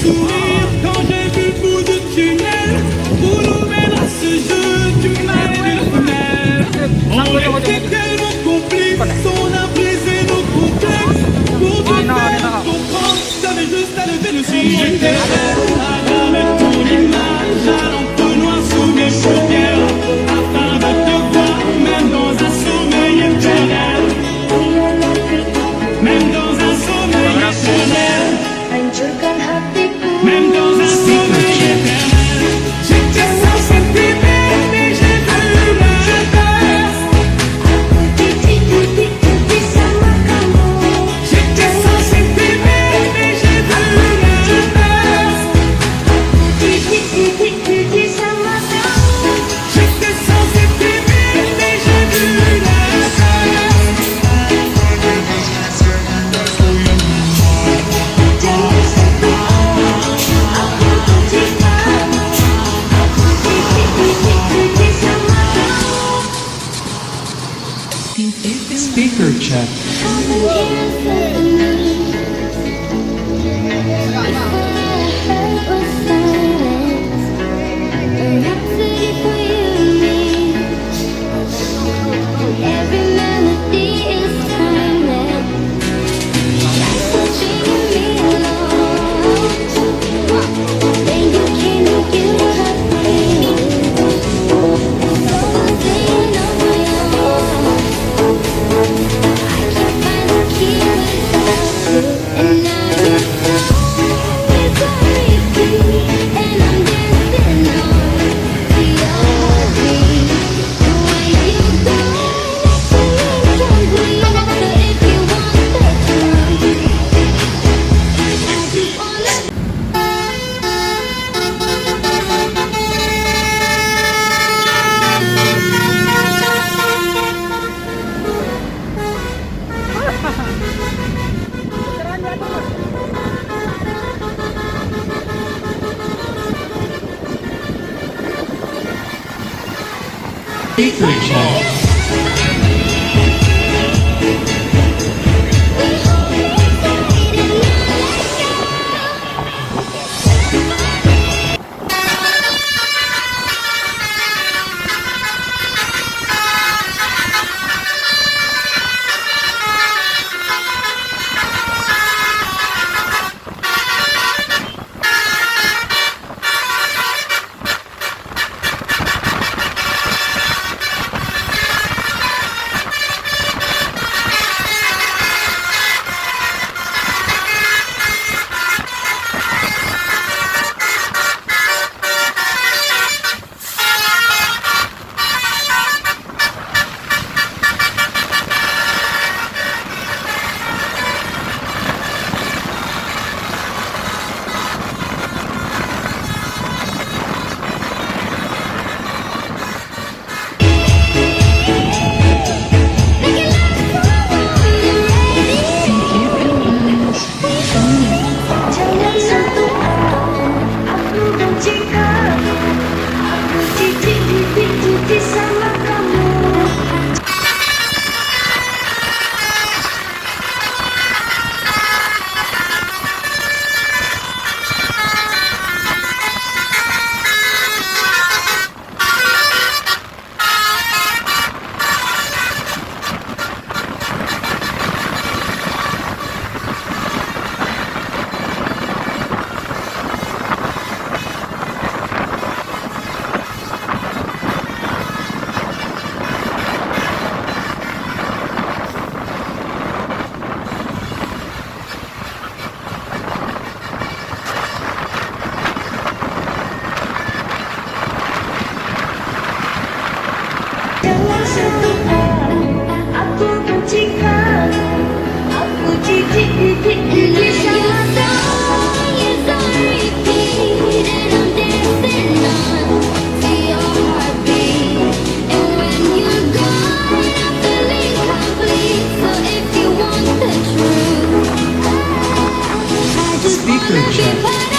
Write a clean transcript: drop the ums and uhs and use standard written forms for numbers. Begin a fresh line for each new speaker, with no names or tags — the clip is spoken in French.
sourire quand j'ai vu le bout du tunnel. Pour nous mettre à ce jeu du mal et du fenêtre. On était tellement complices, on a brisé nos complexes. Pour te faire comprendre, t'avais juste à lever le cil. J'étais prêt à graver ton image à l'entonnoir sous mes paupières, afin de te voir, même dans un sommeil éternel. Même dans un sommeil éternel. Même dans un sommeil éternel. J'étais censé t'aimer, mais j'ai vu l'inverse. J'étais censé t'aimer, mais j'ai vu l'inverse. J'étais censé t'aimer, mais j'ai vu l'inverse.
Speaker check.
Every melody is timeless. Like touching me alone. Then you came and you hurt me. Say you know my own. I can't find the key without you. And now you know it's a repeat. And I'm dancing on to your heartbeat. The way you go, complete. So if you want the truth, I just wanna.
Speaker check. Jangan sentuh aku benci kamu. Aku jijik sama kamu. Jangan sentuh aku benci kamu. Aku jijik sama kamu.
It's on repeat, and I'm dancing on to your heartbeat. And when you're gone, I'm feeling complete. So if you want the truth, I just
Speaker
wanna be
check.
part of